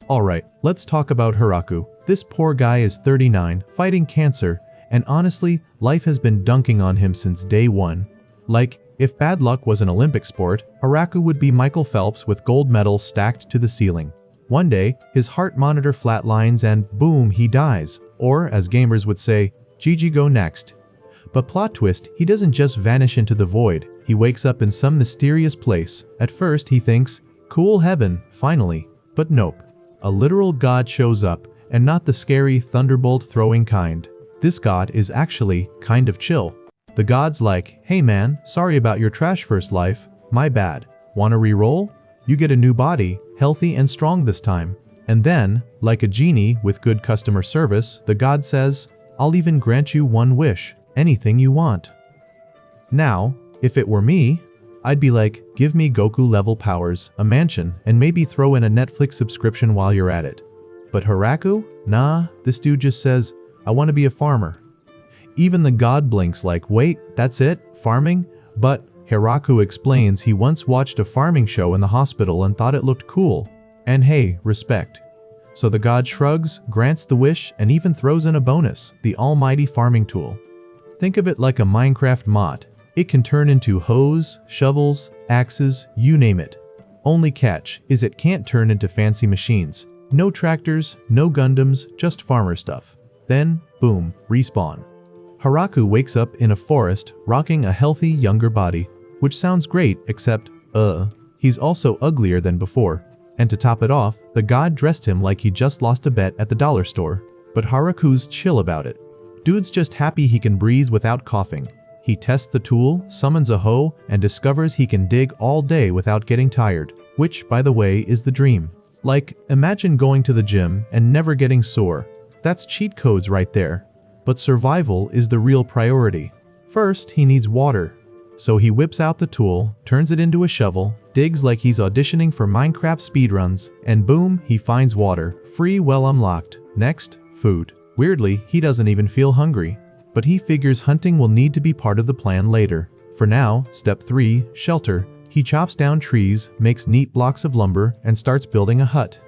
Alright, let's talk about Hiraku. This poor guy is 39, fighting cancer, and honestly, life has been dunking on him since day one. Like, if bad luck was an Olympic sport, Hiraku would be Michael Phelps with gold medals stacked to the ceiling. One day, his heart monitor flatlines and boom, he dies. Or, as gamers would say, GG go next. But plot twist, he doesn't just vanish into the void, he wakes up in some mysterious place. At first he thinks, cool heaven, finally. But nope. A literal god shows up, and not the scary thunderbolt-throwing kind. This god is actually kind of chill. The god's like, hey man, sorry about your trash first life, my bad. Wanna re-roll? You get a new body, healthy and strong this time. And then, like a genie with good customer service, the god says, I'll even grant you one wish, anything you want. Now, if it were me, I'd be like, give me Goku-level powers, a mansion, and maybe throw in a Netflix subscription while you're at it. But Hiraku? Nah, this dude just says, I want to be a farmer. Even the god blinks like, wait, that's it? Farming? But Hiraku explains he once watched a farming show in the hospital and thought it looked cool. And hey, respect. So the god shrugs, grants the wish, and even throws in a bonus, the almighty farming tool. Think of it like a Minecraft mod. It can turn into hoes, shovels, axes, you name it. Only catch is it can't turn into fancy machines. No tractors, no Gundams, just farmer stuff. Then, boom, respawn. Hiraku wakes up in a forest, rocking a healthy, younger body, which sounds great except, he's also uglier than before. And to top it off, the god dressed him like he just lost a bet at the dollar store. But Hiraku's chill about it. Dude's just happy he can breathe without coughing. He tests the tool, summons a hoe, and discovers he can dig all day without getting tired, which, by the way, is the dream. Like, imagine going to the gym and never getting sore. That's cheat codes right there. But survival is the real priority. First, he needs water. So he whips out the tool, turns it into a shovel, digs like he's auditioning for Minecraft speedruns, and boom, he finds water. Free well unlocked. Next, food. Weirdly, he doesn't even feel hungry. But he figures hunting will need to be part of the plan later. For now, step 3, shelter. He chops down trees, makes neat blocks of lumber, and starts building a hut.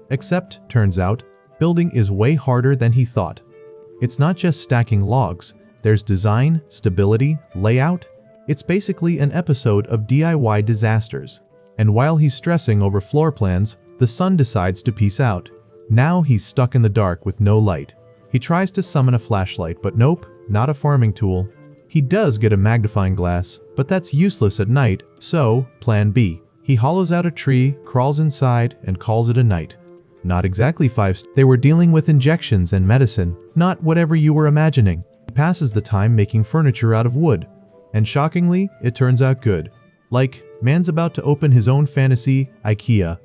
Except, turns out, building is way harder than he thought. It's not just stacking logs. There's design, stability, layout. It's basically an episode of DIY disasters. And while he's stressing over floor plans, the sun decides to peace out. Now he's stuck in the dark with no light. He tries to summon a flashlight, but nope, not a farming tool. He does get a magnifying glass, but that's useless at night, so, plan B. He hollows out a tree, crawls inside, and calls it a night. Not exactly 5 They were dealing with injections and medicine, not whatever you were imagining. He passes the time making furniture out of wood. And shockingly, it turns out good. Like, man's about to open his own fantasy, IKEA.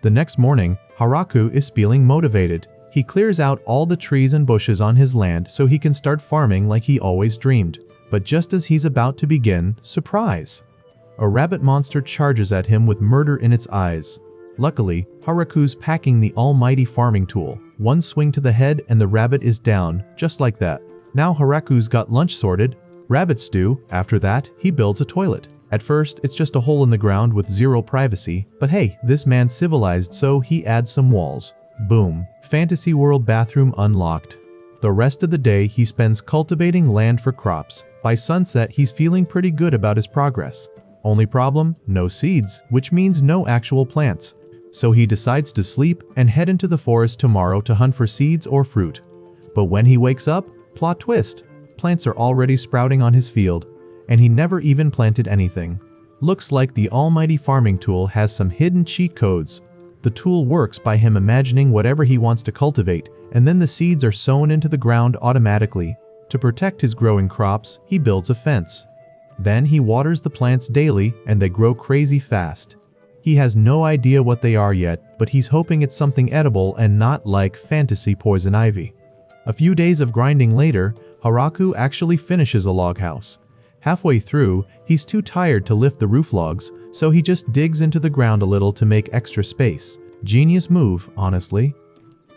The next morning, Hiraku is feeling motivated. He clears out all the trees and bushes on his land so he can start farming like he always dreamed. But just as he's about to begin, surprise! A rabbit monster charges at him with murder in its eyes. Luckily, Hiraku's packing the almighty farming tool. One swing to the head and the rabbit is down, just like that. Now Hiraku's got lunch sorted. Rabbit stew. After that, he builds a toilet. At first, it's just a hole in the ground with zero privacy, but hey, this man's civilized, so he adds some walls. Boom. Fantasy world bathroom unlocked. The rest of the day he spends cultivating land for crops. By sunset, he's feeling pretty good about his progress. Only problem? No seeds, which means no actual plants. So he decides to sleep and head into the forest tomorrow to hunt for seeds or fruit. But when he wakes up, plot twist. Plants are already sprouting on his field, and he never even planted anything. Looks like the almighty farming tool has some hidden cheat codes. The tool works by him imagining whatever he wants to cultivate, and then the seeds are sown into the ground automatically. To protect his growing crops, he builds a fence. Then he waters the plants daily, and they grow crazy fast. He has no idea what they are yet, but he's hoping it's something edible and not like fantasy poison ivy. A few days of grinding later, Hiraku actually finishes a log house. Halfway through, he's too tired to lift the roof logs, so he just digs into the ground a little to make extra space. Genius move, honestly.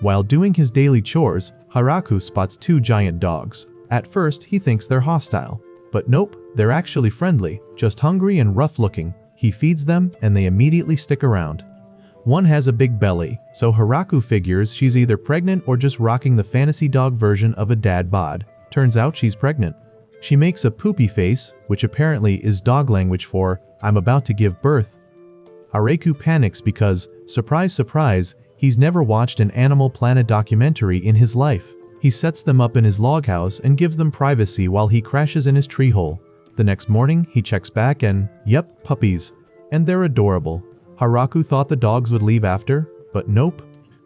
While doing his daily chores, Hiraku spots 2 giant dogs. At first, he thinks they're hostile. But nope, they're actually friendly, just hungry and rough looking. He feeds them, and they immediately stick around. One has a big belly, so Hiraku figures she's either pregnant or just rocking the fantasy dog version of a dad bod. Turns out she's pregnant. She makes a poopy face, which apparently is dog language for, I'm about to give birth. Hiraku panics because, surprise surprise, he's never watched an Animal Planet documentary in his life. He sets them up in his log house and gives them privacy while he crashes in his tree hole. The next morning, he checks back and, yep, puppies. And they're adorable. Hiraku thought the dogs would leave after, but nope.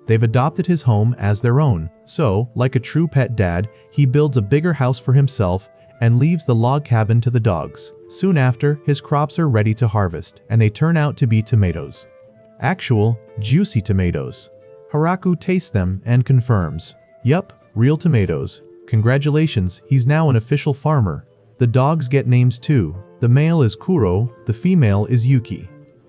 They've adopted his home as their own, so, like a true pet dad, he builds a bigger house for himself and leaves the log cabin to the dogs. Soon after, his crops are ready to harvest, and they turn out to be tomatoes. Actual, juicy tomatoes. Hiraku tastes them and confirms, yup, real tomatoes. Congratulations, he's now an official farmer. The dogs get names too. The male is Kuro, the female is Yuki.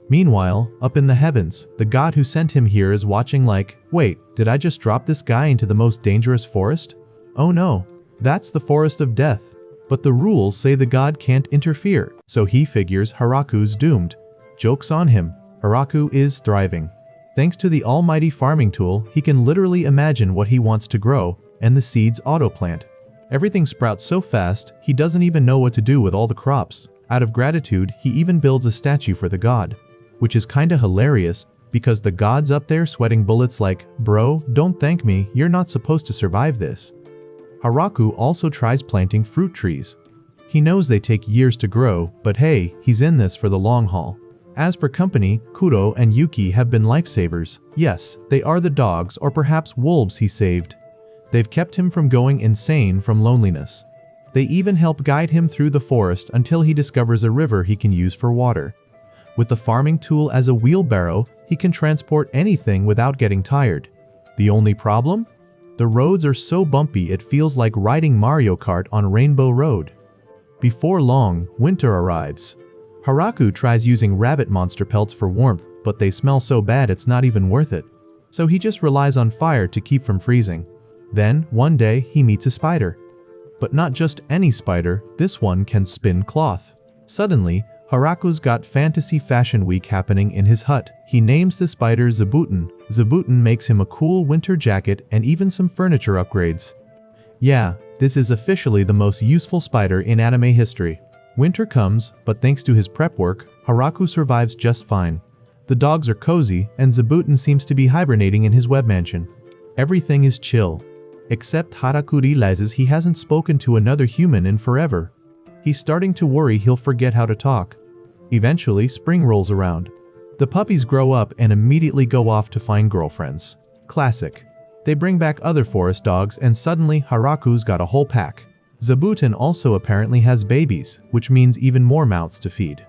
Meanwhile, up in the heavens, the god who sent him here is watching like, wait, did I just drop this guy into the most dangerous forest? Oh no, that's the forest of death. But the rules say the god can't interfere, so he figures Hiraku's doomed. Joke's on him, Hiraku is thriving. Thanks to the almighty farming tool, he can literally imagine what he wants to grow, and the seeds auto-plant. Everything sprouts so fast, he doesn't even know what to do with all the crops. Out of gratitude, he even builds a statue for the god. Which is kinda hilarious, because the god's up there sweating bullets like, bro, don't thank me, you're not supposed to survive this. Hiraku also tries planting fruit trees. He knows they take years to grow, but hey, he's in this for the long haul. As for company, Kuro and Yuki have been lifesavers. Yes, they are the dogs or perhaps wolves he saved. They've kept him from going insane from loneliness. They even help guide him through the forest until he discovers a river he can use for water. With the farming tool as a wheelbarrow, he can transport anything without getting tired. The only problem? The roads are so bumpy it feels like riding Mario Kart on Rainbow Road. Before long, winter arrives. Hiraku tries using rabbit monster pelts for warmth, but they smell so bad it's not even worth it. So he just relies on fire to keep from freezing. Then, one day, he meets a spider. But not just any spider, this one can spin cloth. Suddenly, Hiraku's got Fantasy Fashion Week happening in his hut. He names the spider Zabuton. Zabuton makes him a cool winter jacket and even some furniture upgrades. Yeah, this is officially the most useful spider in anime history. Winter comes, but thanks to his prep work, Hiraku survives just fine. The dogs are cozy, and Zabuton seems to be hibernating in his web mansion. Everything is chill. Except Hiraku realizes he hasn't spoken to another human in forever. He's starting to worry he'll forget how to talk. Eventually, spring rolls around. The puppies grow up and immediately go off to find girlfriends. Classic. They bring back other forest dogs and suddenly Hiraku's got a whole pack. Zabuton also apparently has babies, which means even more mouths to feed.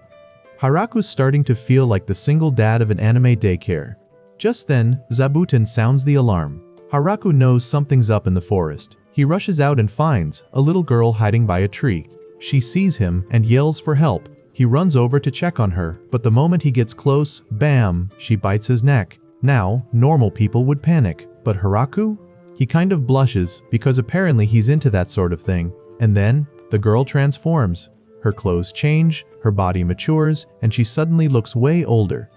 Hiraku's starting to feel like the single dad of an anime daycare. Just then, Zabuton sounds the alarm. Hiraku knows something's up in the forest. He rushes out and finds a little girl hiding by a tree. She sees him and yells for help. He runs over to check on her, but the moment he gets close, bam, she bites his neck. Now, normal people would panic, but Hiraku? He kind of blushes because apparently he's into that sort of thing. And then, the girl transforms. Her clothes change, her body matures, and she suddenly looks way older.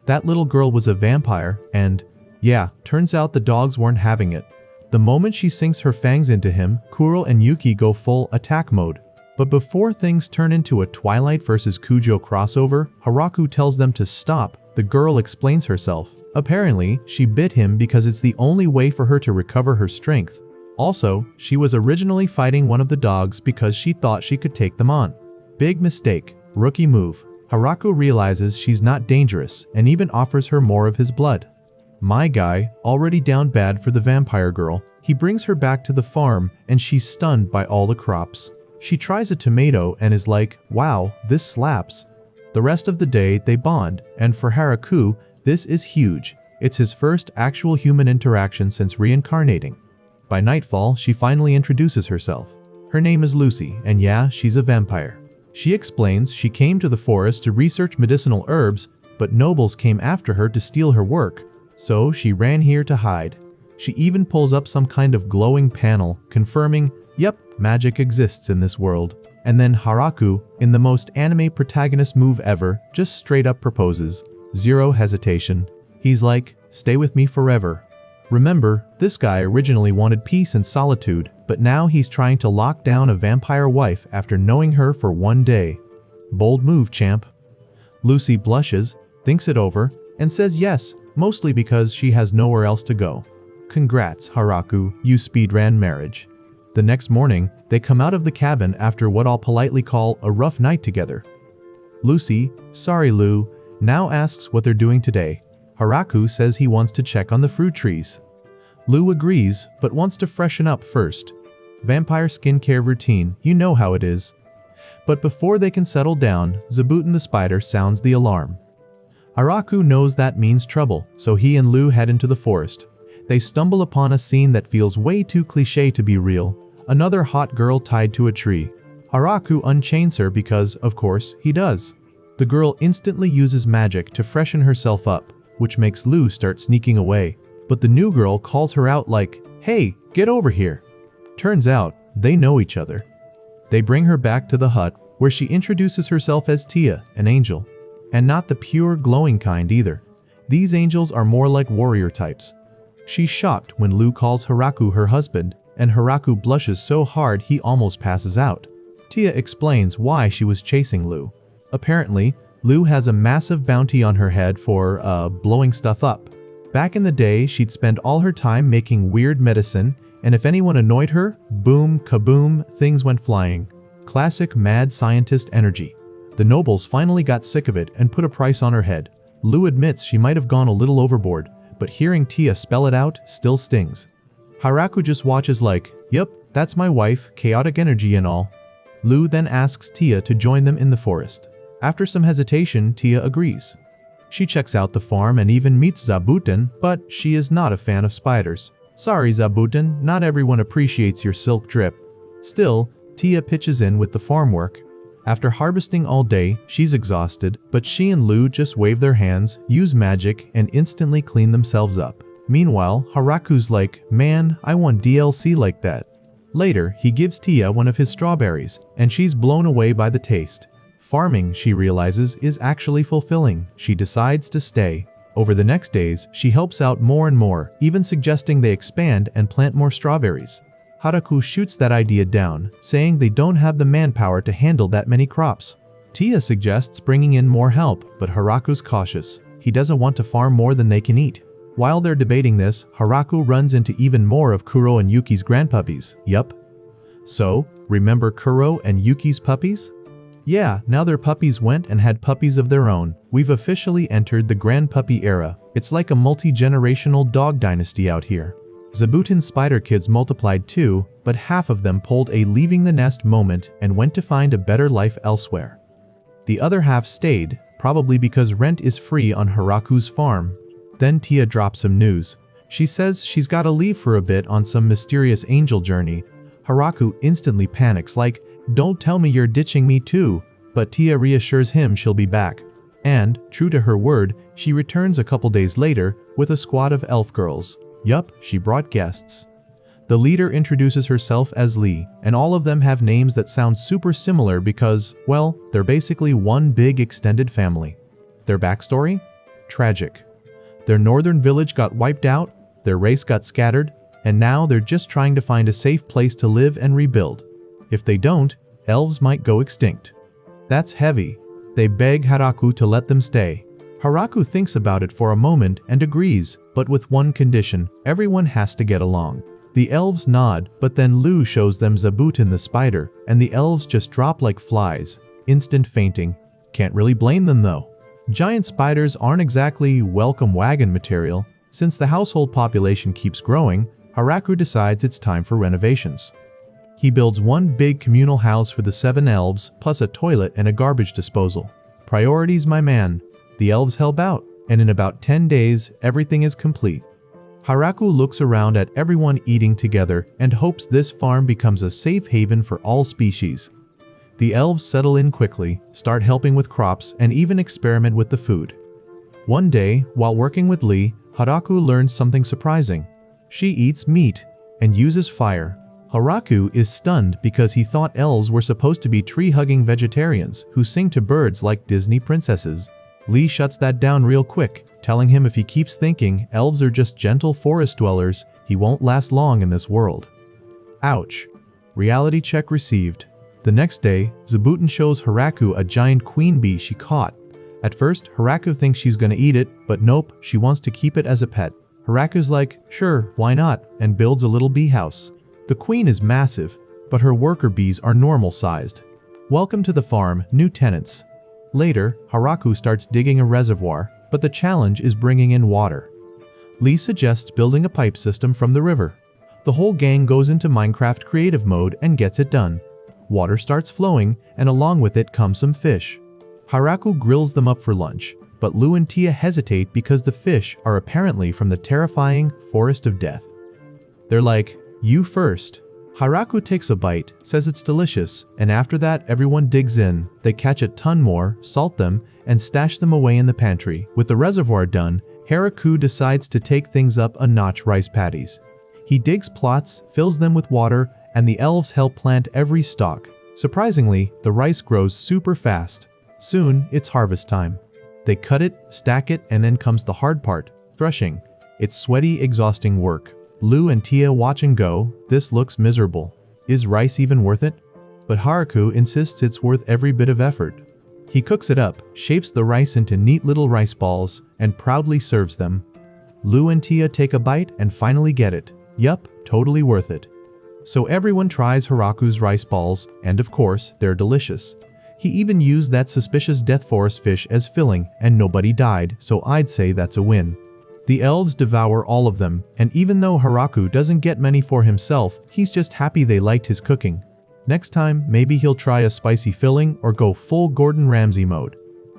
That little girl was a vampire, and yeah, turns out the dogs weren't having it. The moment she sinks her fangs into him, Kuro and Yuki go full attack mode. But before things turn into a Twilight vs. Kujo crossover, Hiraku tells them to stop. The girl explains herself. Apparently, she bit him because it's the only way for her to recover her strength. Also, she was originally fighting one of the dogs because she thought she could take them on. Big mistake. Rookie move. Hiraku realizes she's not dangerous and even offers her more of his blood. My guy, already down bad for the vampire girl, he brings her back to the farm and she's stunned by all the crops. She tries a tomato and is like, wow, this slaps. The rest of the day they bond, and for Hiraku, this is huge. It's his first actual human interaction since reincarnating. By nightfall, she finally introduces herself. Her name is Lucy, and yeah, she's a vampire. She explains she came to the forest to research medicinal herbs, but nobles came after her to steal her work, so she ran here to hide. She even pulls up some kind of glowing panel, confirming, yep, magic exists in this world. And then Hiraku, in the most anime protagonist move ever, just straight up proposes. Zero hesitation. He's like, stay with me forever. Remember, this guy originally wanted peace and solitude, but now he's trying to lock down a vampire wife after knowing her for one day. Bold move, champ. Lucy blushes, thinks it over, and says yes, mostly because she has nowhere else to go. Congrats, Hiraku, you speedran marriage. The next morning, they come out of the cabin after what I'll politely call a rough night together. Lucy, sorry Lou, now asks what they're doing today. Hiraku says he wants to check on the fruit trees. Lou agrees, but wants to freshen up first. Vampire skincare routine, you know how it is. But before they can settle down, Zabutin the spider sounds the alarm. Hiraku knows that means trouble, so he and Lou head into the forest. They stumble upon a scene that feels way too cliché to be real. Another hot girl tied to a tree. Hiraku unchains her because, of course, he does. The girl instantly uses magic to freshen herself up, which makes Lou start sneaking away. But the new girl calls her out like, hey, get over here. Turns out, they know each other. They bring her back to the hut, where she introduces herself as Tia, an angel. And not the pure, glowing kind either. These angels are more like warrior types. She's shocked when Lou calls Hiraku her husband, and Hiraku blushes so hard he almost passes out. Tia explains why she was chasing Lou. Apparently, Lou has a massive bounty on her head for, blowing stuff up. Back in the day, she'd spend all her time making weird medicine, and if anyone annoyed her, boom, kaboom, things went flying. Classic mad scientist energy. The nobles finally got sick of it and put a price on her head. Lou admits she might have gone a little overboard, but hearing Tia spell it out still stings. Hiraku just watches like, yep, that's my wife, chaotic energy and all. Lou then asks Tia to join them in the forest. After some hesitation, Tia agrees. She checks out the farm and even meets Zabutin, but she is not a fan of spiders. Sorry Zabutin, not everyone appreciates your silk drip. Still, Tia pitches in with the farm work. After harvesting all day, she's exhausted, but she and Lou just wave their hands, use magic, and instantly clean themselves up. Meanwhile, Hiraku's like, man, I want DLC like that. Later, he gives Tia one of his strawberries, and she's blown away by the taste. Farming, she realizes, is actually fulfilling. She decides to stay. Over the next days, she helps out more and more, even suggesting they expand and plant more strawberries. Hiraku shoots that idea down, saying they don't have the manpower to handle that many crops. Tia suggests bringing in more help, but Hiraku's cautious. He doesn't want to farm more than they can eat. While they're debating this, Hiraku runs into even more of Kuro and Yuki's grandpuppies. Yup. So, remember Kuro and Yuki's puppies? Yeah, now their puppies went and had puppies of their own. We've officially entered the grandpuppy era. It's like a multi-generational dog dynasty out here. Zabutin's spider kids multiplied too, but half of them pulled a leaving the nest moment and went to find a better life elsewhere. The other half stayed, probably because rent is free on Hiraku's farm. Then Tia drops some news. She says she's gotta leave for a bit on some mysterious angel journey. Hiraku instantly panics like, don't tell me you're ditching me too, but Tia reassures him she'll be back. And, true to her word, she returns a couple days later with a squad of elf girls. Yup, she brought guests. The leader introduces herself as Lee, and all of them have names that sound super similar because, well, they're basically one big extended family. Their backstory? Tragic. Their northern village got wiped out, their race got scattered, and now they're just trying to find a safe place to live and rebuild. If they don't, elves might go extinct. That's heavy. They beg Hiraku to let them stay. Hiraku thinks about it for a moment and agrees, but with one condition: everyone has to get along. The elves nod, but then Lou shows them Zabutin the spider, and the elves just drop like flies. Instant fainting. Can't really blame them though. Giant spiders aren't exactly welcome wagon material. Since the household population keeps growing, Hiraku decides it's time for renovations. He builds one big communal house for the 7 elves, plus a toilet and a garbage disposal. Priorities, my man. The elves help out, and in about 10 days, everything is complete. Hiraku looks around at everyone eating together and hopes this farm becomes a safe haven for all species. The elves settle in quickly, start helping with crops, and even experiment with the food. One day, while working with Lee, Hiraku learns something surprising. She eats meat and uses fire. Hiraku is stunned because he thought elves were supposed to be tree-hugging vegetarians who sing to birds like Disney princesses. Lee shuts that down real quick, telling him if he keeps thinking elves are just gentle forest dwellers, he won't last long in this world. Ouch. Reality check received. The next day, Zabuton shows Hiraku a giant queen bee she caught. At first, Hiraku thinks she's gonna eat it, but nope, she wants to keep it as a pet. Hiraku's like, sure, why not, and builds a little bee house. The queen is massive, but her worker bees are normal sized. Welcome to the farm, new tenants. Later, Hiraku starts digging a reservoir, but the challenge is bringing in water. Lee suggests building a pipe system from the river. The whole gang goes into Minecraft creative mode and gets it done. Water starts flowing, and along with it come some fish. Hiraku grills them up for lunch, but Lou and Tia hesitate because the fish are apparently from the terrifying Forest of Death. They're like, you first. Hiraku takes a bite, says it's delicious, and after that everyone digs in. They catch a ton more, salt them, and stash them away in the pantry. With the reservoir done, Hiraku decides to take things up a notch: rice paddies. He digs plots, fills them with water, and the elves help plant every stalk. Surprisingly, the rice grows super fast. Soon, it's harvest time. They cut it, stack it, and then comes the hard part, threshing. It's sweaty, exhausting work. Lou and Tia watch and go, this looks miserable. Is rice even worth it? But Hiraku insists it's worth every bit of effort. He cooks it up, shapes the rice into neat little rice balls, and proudly serves them. Lou and Tia take a bite and finally get it. Yup, totally worth it. So everyone tries Hiraku's rice balls, and of course, they're delicious. He even used that suspicious death forest fish as filling, and nobody died, so I'd say that's a win. The elves devour all of them, and even though Hiraku doesn't get many for himself, he's just happy they liked his cooking. Next time, maybe he'll try a spicy filling or go full Gordon Ramsay mode.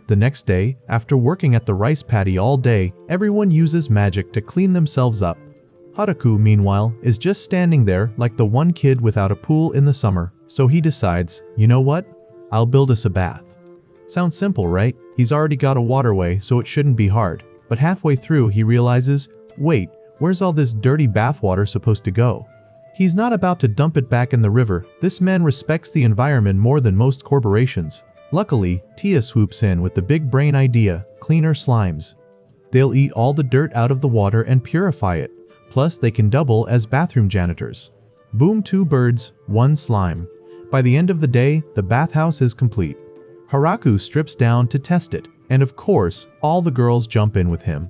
The next day, after working at the rice paddy all day, everyone uses magic to clean themselves up. Hiraku, meanwhile, is just standing there like the one kid without a pool in the summer, so he decides, you know what? I'll build us a bath. Sounds simple, right? He's already got a waterway, so it shouldn't be hard. But halfway through he realizes, wait, where's all this dirty bathwater supposed to go? He's not about to dump it back in the river. This man respects the environment more than most corporations. Luckily, Tia swoops in with the big brain idea, cleaner slimes. They'll eat all the dirt out of the water and purify it. Plus, they can double as bathroom janitors. Boom, 2 birds, 1 slime. By the end of the day, the bathhouse is complete. Hiraku strips down to test it, and of course, all the girls jump in with him.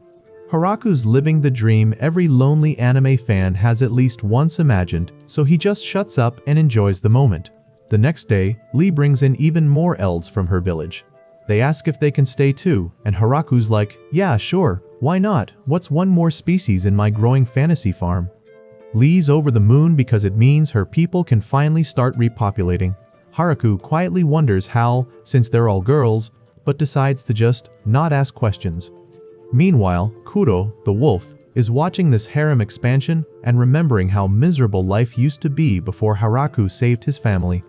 Hiraku's living the dream every lonely anime fan has at least once imagined, so he just shuts up and enjoys the moment. The next day, Lee brings in even more elves from her village. They ask if they can stay too, and Hiraku's like, yeah, sure, why not? What's one more species in my growing fantasy farm? Lee's over the moon because it means her people can finally start repopulating. Hiraku quietly wonders how, since they're all girls, but decides to just not ask questions. Meanwhile, Kuro, the wolf, is watching this harem expansion and remembering how miserable life used to be before Hiraku saved his family.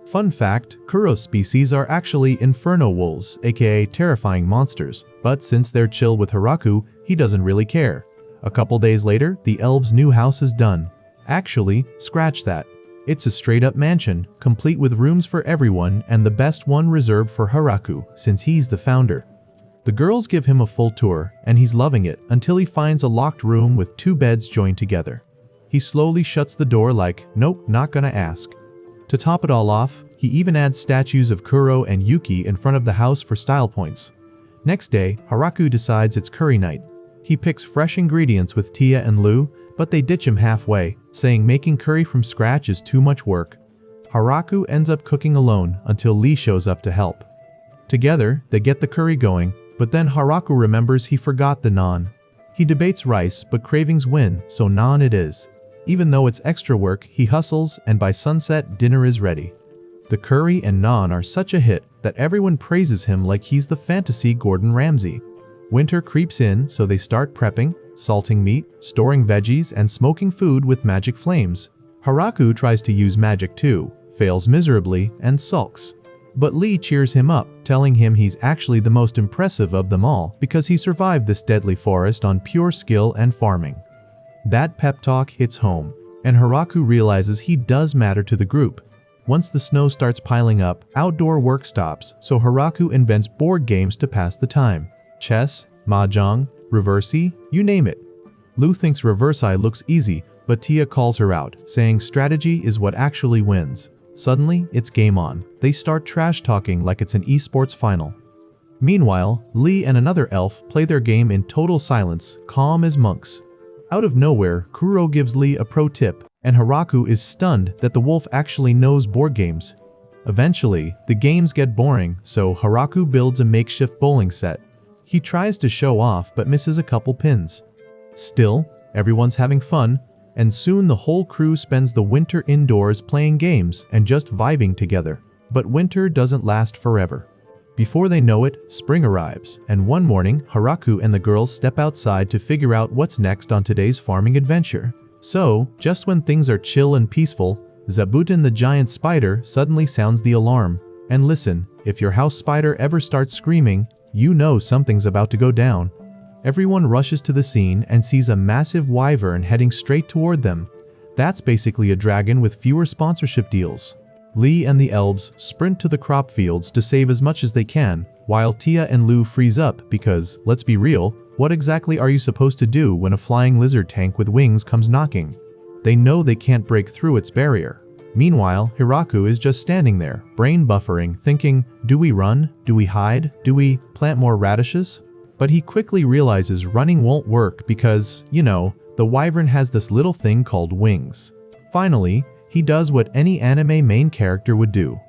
Fun fact, Kuro's species are actually inferno wolves, aka terrifying monsters, but since they're chill with Hiraku, he doesn't really care. A couple days later, the elves' new house is done. Actually, scratch that. It's a straight-up mansion, complete with rooms for everyone and the best one reserved for Hiraku, since he's the founder. The girls give him a full tour, and he's loving it until he finds a locked room with 2 beds joined together. He slowly shuts the door like, nope, not gonna ask. To top it all off, he even adds statues of Kuro and Yuki in front of the house for style points. Next day, Hiraku decides it's curry night. He picks fresh ingredients with Tia and Lou, but they ditch him halfway, saying making curry from scratch is too much work. Hiraku ends up cooking alone until Lee shows up to help. Together, they get the curry going, but then Hiraku remembers he forgot the naan. He debates rice, but cravings win, so naan it is. Even though it's extra work, he hustles, and by sunset, dinner is ready. The curry and naan are such a hit that everyone praises him like he's the fantasy Gordon Ramsay. Winter creeps in, so they start prepping, salting meat, storing veggies, and smoking food with magic flames. Hiraku tries to use magic too, fails miserably, and sulks. But Lee cheers him up, telling him he's actually the most impressive of them all because he survived this deadly forest on pure skill and farming. That pep talk hits home, and Hiraku realizes he does matter to the group. Once the snow starts piling up, outdoor work stops, so Hiraku invents board games to pass the time. chess, Ma Jang, reverse-eye, you name it. Lu thinks reverse-eye looks easy, but Tia calls her out, saying strategy is what actually wins. Suddenly, it's game on. They start trash-talking like it's an esports final. Meanwhile, Lee and another elf play their game in total silence, calm as monks. Out of nowhere, Kuro gives Lee a pro tip, and Hiraku is stunned that the wolf actually knows board games. Eventually, the games get boring, so Hiraku builds a makeshift bowling set. He tries to show off but misses a couple pins. Still, everyone's having fun, and soon the whole crew spends the winter indoors playing games and just vibing together. But winter doesn't last forever. Before they know it, spring arrives, and one morning, Hiraku and the girls step outside to figure out what's next on today's farming adventure. So, just when things are chill and peaceful, Zabuton the giant spider suddenly sounds the alarm. And listen, if your house spider ever starts screaming, you know something's about to go down. Everyone rushes to the scene and sees a massive wyvern heading straight toward them. That's basically a dragon with fewer sponsorship deals. Lee and the elves sprint to the crop fields to save as much as they can, while Tia and Lu freeze up because, let's be real, what exactly are you supposed to do when a flying lizard tank with wings comes knocking? They know they can't break through its barrier. Meanwhile, Hiraku is just standing there, brain buffering, thinking, do we run? Do we hide? Do we plant more radishes? But he quickly realizes running won't work because, you know, the wyvern has this little thing called wings. Finally, he does what any anime main character would do.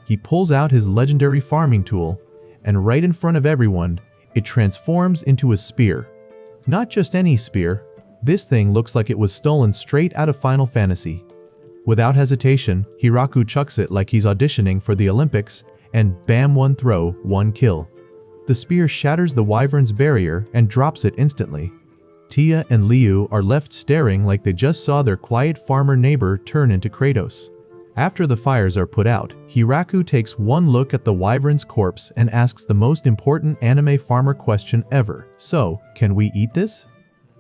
He pulls out his legendary farming tool, and right in front of everyone, it transforms into a spear. Not just any spear. This thing looks like it was stolen straight out of Final Fantasy. Without hesitation, Hiraku chucks it like he's auditioning for the Olympics, and bam, one throw, one kill. The spear shatters the wyvern's barrier and drops it instantly. Tia and Liu are left staring like they just saw their quiet farmer neighbor turn into Kratos. After the fires are put out, Hiraku takes one look at the wyvern's corpse and asks the most important anime farmer question ever. So, can we eat this?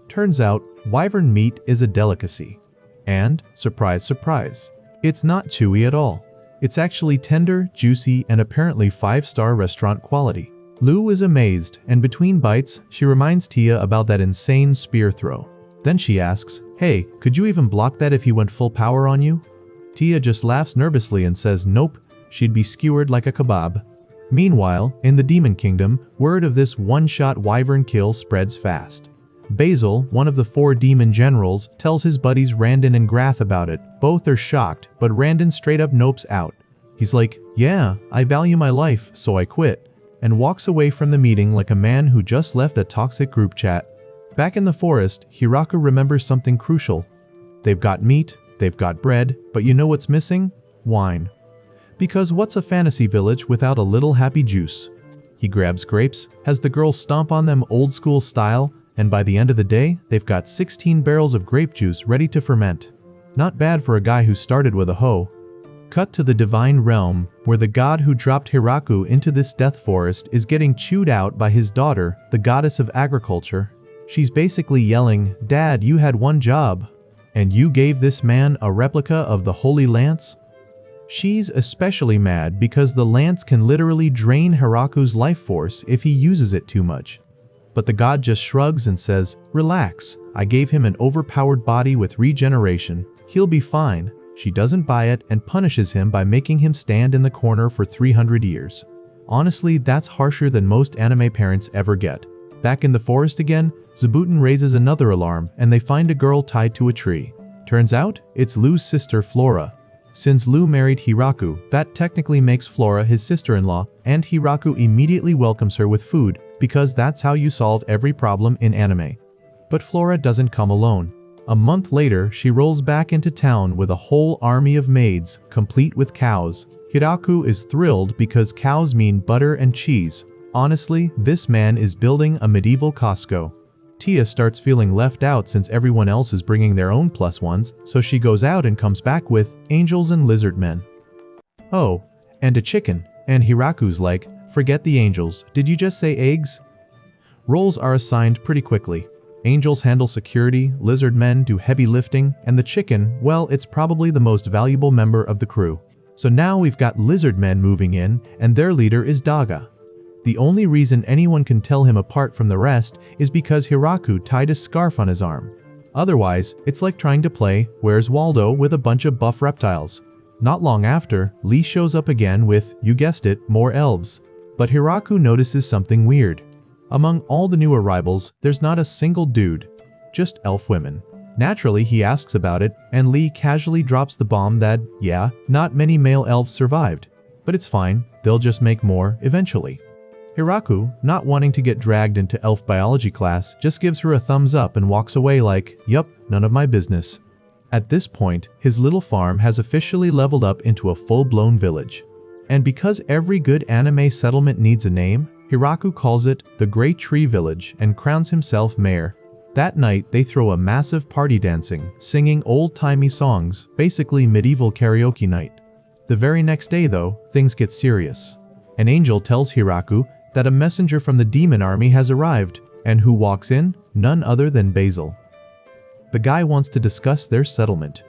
Turns out, wyvern meat is a delicacy. And, surprise surprise, it's not chewy at all. It's actually tender, juicy, and apparently 5-star restaurant quality. Lu is amazed, and between bites, she reminds Tia about that insane spear throw. Then she asks, hey, could you even block that if he went full power on you? Tia just laughs nervously and says nope, she'd be skewered like a kebab. Meanwhile, in the Demon Kingdom, word of this one-shot wyvern kill spreads fast. Basil, one of the 4 demon generals, tells his buddies Randon and Grath about it. Both are shocked, but Randon straight up nopes out. He's like, yeah, I value my life, so I quit, and walks away from the meeting like a man who just left a toxic group chat. Back in the forest, Hiraku remembers something crucial. They've got meat, they've got bread, but you know what's missing? Wine. Because what's a fantasy village without a little happy juice? He grabs grapes, has the girls stomp on them old school style, and by the end of the day, they've got 16 barrels of grape juice ready to ferment. Not bad for a guy who started with a hoe. Cut to the divine realm, where the god who dropped Hiraku into this death forest is getting chewed out by his daughter, the goddess of agriculture. She's basically yelling, Dad, you had one job, and you gave this man a replica of the Holy Lance? She's especially mad because the lance can literally drain Hiraku's life force if he uses it too much. But the god just shrugs and says, relax, I gave him an overpowered body with regeneration. He'll be fine. She doesn't buy it and punishes him by making him stand in the corner for 300 years. Honestly, that's harsher than most anime parents ever get. Back in the forest again, Zabuton raises another alarm and they find a girl tied to a tree. Turns out, it's Lu's sister Flora. Since Lu married Hiraku, that technically makes Flora his sister-in-law, and Hiraku immediately welcomes her with food, because that's how you solve every problem in anime. But Flora doesn't come alone. A month later, she rolls back into town with a whole army of maids, complete with cows. Hiraku is thrilled because cows mean butter and cheese. Honestly, this man is building a medieval Costco. Tia starts feeling left out since everyone else is bringing their own +1s, so she goes out and comes back with angels and lizard men. Oh, and a chicken. And Hiraku's like, forget the angels, did you just say eggs? Roles are assigned pretty quickly. Angels handle security, lizard men do heavy lifting, and the chicken, well, it's probably the most valuable member of the crew. So now we've got lizard men moving in, and their leader is Daga. The only reason anyone can tell him apart from the rest is because Hiraku tied a scarf on his arm. Otherwise, it's like trying to play Where's Waldo with a bunch of buff reptiles. Not long after, Lee shows up again with, you guessed it, more elves. But Hiraku notices something weird. Among all the new arrivals, there's not a single dude, just elf women. Naturally, he asks about it, and Lee casually drops the bomb that, yeah, not many male elves survived. But it's fine, they'll just make more eventually. Hiraku, not wanting to get dragged into elf biology class, just gives her a thumbs up and walks away like, yup, none of my business. At this point, his little farm has officially leveled up into a full-blown village. And because every good anime settlement needs a name, Hiraku calls it the Great Tree Village and crowns himself mayor. That night, they throw a massive party dancing, singing old-timey songs, basically medieval karaoke night. The very next day, though, things get serious. An angel tells Hiraku that a messenger from the demon army has arrived, and who walks in? None other than Basil. The guy wants to discuss their settlement.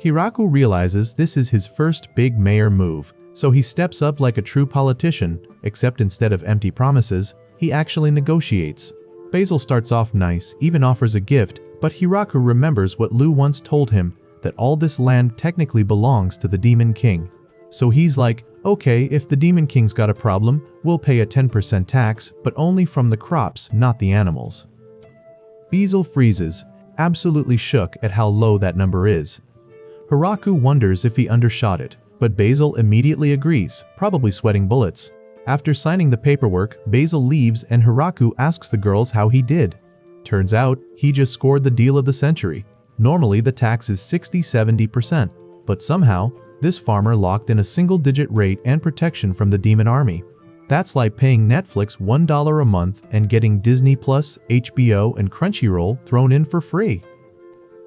Hiraku realizes this is his first big mayor move, so he steps up like a true politician, except instead of empty promises, he actually negotiates. Basil starts off nice, even offers a gift, but Hiraku remembers what Lu once told him, that all this land technically belongs to the Demon King. So he's like, okay, if the Demon King's got a problem, we'll pay a 10% tax, but only from the crops, not the animals. Basil freezes, absolutely shook at how low that number is. Hiraku wonders if he undershot it, but Basil immediately agrees, probably sweating bullets. After signing the paperwork, Basil leaves and Hiraku asks the girls how he did. Turns out, he just scored the deal of the century. Normally the tax is 60–70%, but somehow, this farmer locked in a single-digit rate and protection from the demon army. That's like paying Netflix $1 a month and getting Disney+, HBO, and Crunchyroll thrown in for free.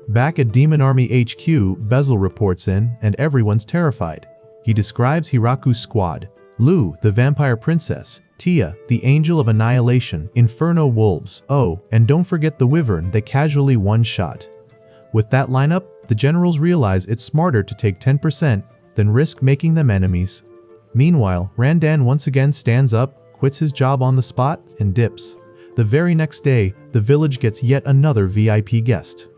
Back at Demon Army HQ, Basil reports in, and everyone's terrified. He describes Hiraku's squad. Lu, the vampire princess, Tia, the angel of annihilation, Inferno wolves, oh, and don't forget the wyvern they casually one-shot. With that lineup, the generals realize it's smarter to take 10% than risk making them enemies. Meanwhile, Randan once again stands up, quits his job on the spot, and dips. The very next day, the village gets yet another VIP guest.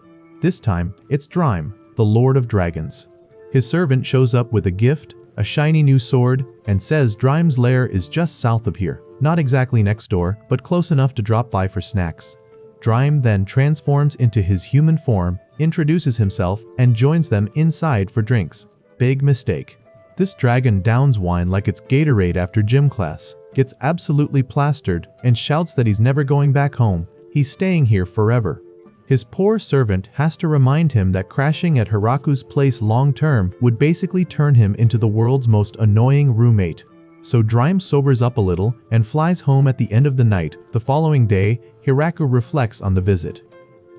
This time, it's Drime, the Lord of Dragons. His servant shows up with a gift, a shiny new sword, and says Drime's lair is just south of here, not exactly next door, but close enough to drop by for snacks. Drime then transforms into his human form, introduces himself, and joins them inside for drinks. Big mistake. This dragon downs wine like it's Gatorade after gym class, gets absolutely plastered, and shouts that he's never going back home, he's staying here forever. His poor servant has to remind him that crashing at Hiraku's place long-term would basically turn him into the world's most annoying roommate. So Drime sobers up a little and flies home at the end of the night. The following day, Hiraku reflects on the visit.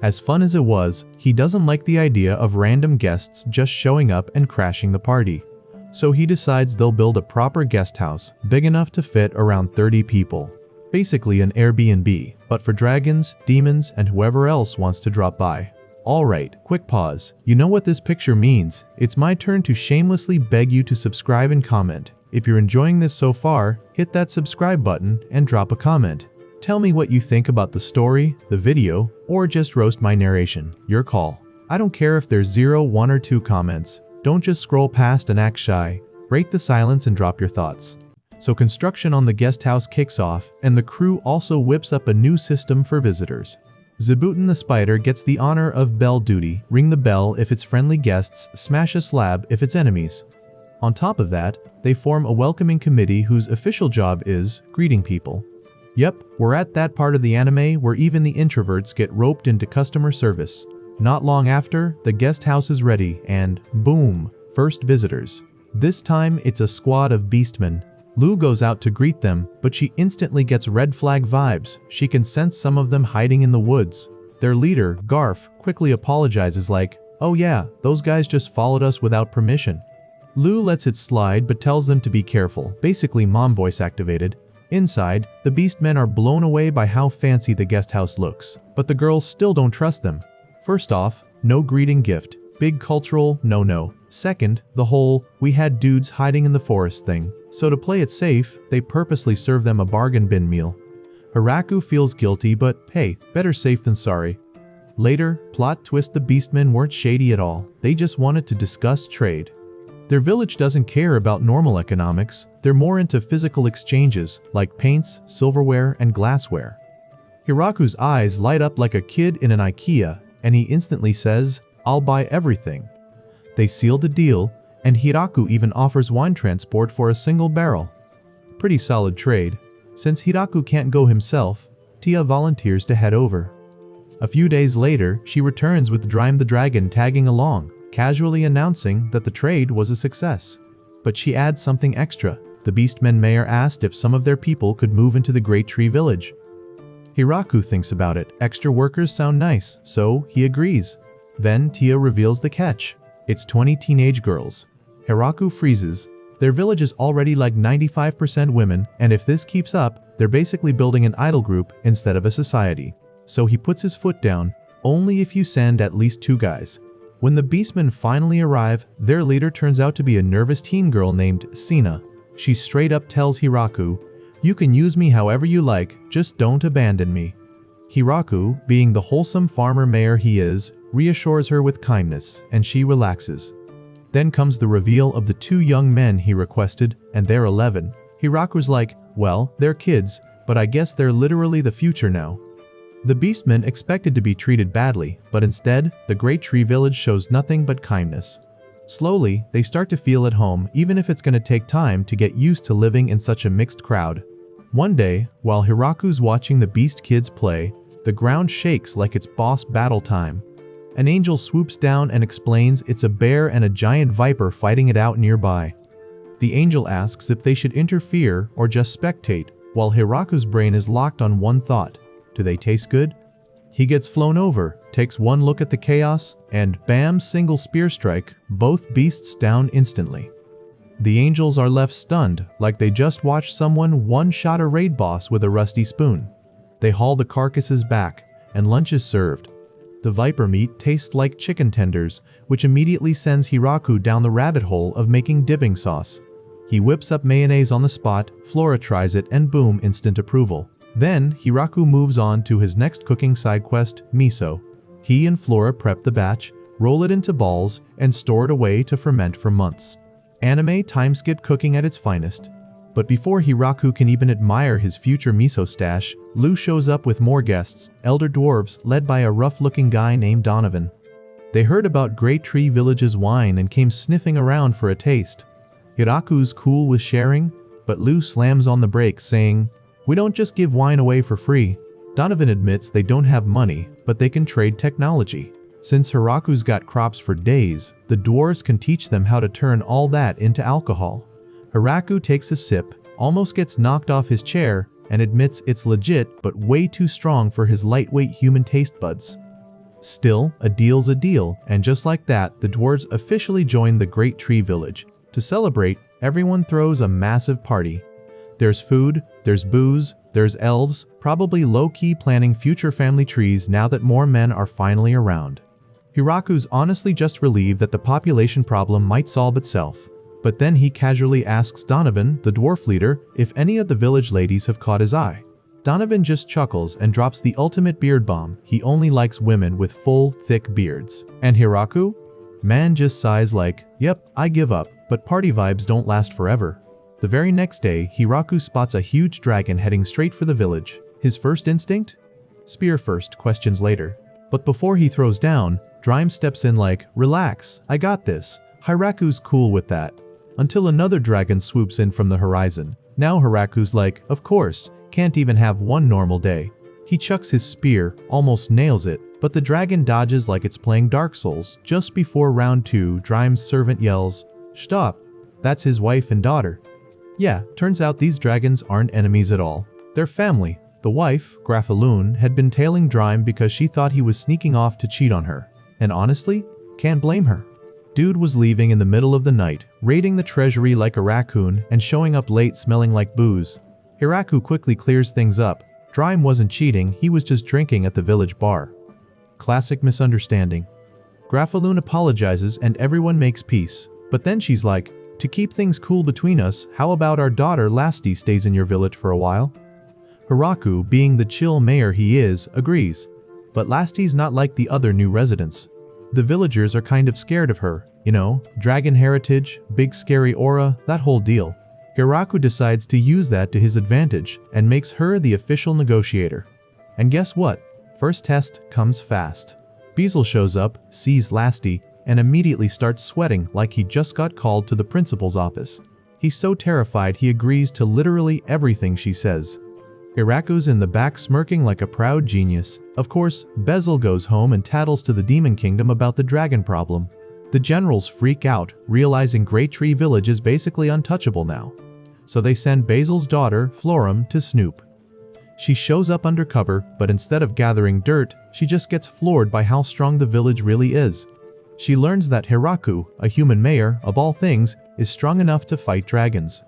As fun as it was, he doesn't like the idea of random guests just showing up and crashing the party. So he decides they'll build a proper guest house, big enough to fit around 30 people. Basically an Airbnb, but for dragons, demons, and whoever else wants to drop by. Alright, quick pause. You know what this picture means? It's my turn to shamelessly beg you to subscribe and comment. If you're enjoying this so far, hit that subscribe button and drop a comment. Tell me what you think about the story, the video, or just roast my narration. Your call. I don't care if there's 0, 1, or 2 comments. Don't just scroll past and act shy. Rate the silence and drop your thoughts. So construction on the guest house kicks off, and the crew also whips up a new system for visitors. Zabutin the spider gets the honor of bell duty, ring the bell if it's friendly guests, smash a slab if it's enemies. On top of that, they form a welcoming committee whose official job is greeting people. Yep, we're at that part of the anime where even the introverts get roped into customer service. Not long after, the guest house is ready, and boom, first visitors. This time, it's a squad of beastmen. Lu goes out to greet them, but she instantly gets red flag vibes. She can sense some of them hiding in the woods. Their leader, Garf, quickly apologizes like, oh yeah, those guys just followed us without permission. Lu lets it slide but tells them to be careful, basically mom voice activated. Inside, the beastmen are blown away by how fancy the guest house looks, but the girls still don't trust them. First off, no greeting gift. Big cultural no-no. Second, the whole, we had dudes hiding in the forest thing, so to play it safe, they purposely serve them a bargain bin meal. Hiraku feels guilty, but hey, better safe than sorry. Later, plot twist, the beastmen weren't shady at all, they just wanted to discuss trade. Their village doesn't care about normal economics, they're more into physical exchanges, like paints, silverware, and glassware. Hiraku's eyes light up like a kid in an IKEA, and he instantly says, "I'll buy everything." They seal the deal, and Hiraku even offers wine transport for a single barrel. Pretty solid trade. Since Hiraku can't go himself, Tia volunteers to head over. A few days later, she returns with Drime the dragon tagging along, casually announcing that the trade was a success. But she adds something extra. The Beastmen mayor asked if some of their people could move into the Great Tree Village. Hiraku thinks about it. Extra workers sound nice, so he agrees. Then Tia reveals the catch. It's 20 teenage girls. Hiraku freezes. Their village is already like 95% women, and if this keeps up, they're basically building an idol group instead of a society. So he puts his foot down, only if you send at least 2 guys. When the Beastmen finally arrive, their leader turns out to be a nervous teen girl named Sina. She straight up tells Hiraku, "You can use me however you like, just don't abandon me." Hiraku, being the wholesome farmer mayor he is, reassures her with kindness, and she relaxes. Then comes the reveal of the 2 young men he requested, and they're 11. Hiraku's like, well, they're kids, but I guess they're literally the future now. The Beastmen expected to be treated badly, but instead, the Great Tree Village shows nothing but kindness. Slowly, they start to feel at home, even if it's going to take time to get used to living in such a mixed crowd. One day, while Hiraku's watching the Beast kids play, the ground shakes like it's boss battle time. An angel swoops down and explains it's a bear and a giant viper fighting it out nearby. The angel asks if they should interfere or just spectate, while Hiraku's brain is locked on one thought. Do they taste good? He gets flown over, takes one look at the chaos, and bam, single spear strike, both beasts down instantly. The angels are left stunned, like they just watched someone one-shot a raid boss with a rusty spoon. They haul the carcasses back, and lunch is served. The viper meat tastes like chicken tenders, which immediately sends Hiraku down the rabbit hole of making dipping sauce. He whips up mayonnaise on the spot, Flora tries it, and boom, instant approval. Then, Hiraku moves on to his next cooking side quest, miso. He and Flora prep the batch, roll it into balls, and store it away to ferment for months. Anime time-skip cooking at its finest. But before Hiraku can even admire his future miso stash, Lou shows up with more guests, elder dwarves led by a rough-looking guy named Donovan. They heard about Great Tree Village's wine and came sniffing around for a taste. Hiraku's cool with sharing, but Lou slams on the brakes saying, "We don't just give wine away for free." Donovan admits they don't have money, but they can trade technology. Since Hiraku's got crops for days, the dwarves can teach them how to turn all that into alcohol. Hiraku takes a sip, almost gets knocked off his chair, and admits it's legit but way too strong for his lightweight human taste buds. Still, a deal's a deal, and just like that, the dwarves officially join the Great Tree Village. To celebrate, everyone throws a massive party. There's food, there's booze, there's elves, probably low-key planning future family trees now that more men are finally around. Hiraku's honestly just relieved that the population problem might solve itself. But then he casually asks Donovan, the dwarf leader, if any of the village ladies have caught his eye. Donovan just chuckles and drops the ultimate beard bomb. He only likes women with full, thick beards. And Hiraku? Man just sighs like, yep, I give up, but party vibes don't last forever. The very next day, Hiraku spots a huge dragon heading straight for the village. His first instinct? Spear first, questions later. But before he throws down, Drime steps in like, relax, I got this. Hiraku's cool with that. Until another dragon swoops in from the horizon. Now Hiraku's like, of course, can't even have one normal day. He chucks his spear, almost nails it, but the dragon dodges like it's playing Dark Souls. Just before round 2, Drime's servant yells, stop. That's his wife and daughter. Yeah, turns out these dragons aren't enemies at all. They're family. The wife, Grafaloon, had been tailing Drime because she thought he was sneaking off to cheat on her. And honestly, can't blame her. Dude was leaving in the middle of the night, raiding the treasury like a raccoon and showing up late smelling like booze. Hiraku quickly clears things up. Drime wasn't cheating, he was just drinking at the village bar. Classic misunderstanding. Grafaloon apologizes and everyone makes peace. But then she's like, to keep things cool between us, how about our daughter Lasti stays in your village for a while? Hiraku, being the chill mayor he is, agrees. But Lasti's not like the other new residents. The villagers are kind of scared of her, you know, dragon heritage, big scary aura, that whole deal. Hiraku decides to use that to his advantage and makes her the official negotiator. And guess what? First test comes fast. Beazle shows up, sees Lasti, and immediately starts sweating like he just got called to the principal's office. He's so terrified he agrees to literally everything she says. Hiraku's in the back smirking like a proud genius. Of course, Bezel goes home and tattles to the Demon Kingdom about the dragon problem. The generals freak out, realizing Great Tree Village is basically untouchable now. So they send Basil's daughter, Florum, to snoop. She shows up undercover, but instead of gathering dirt, she just gets floored by how strong the village really is. She learns that Hiraku, a human mayor, of all things, is strong enough to fight dragons.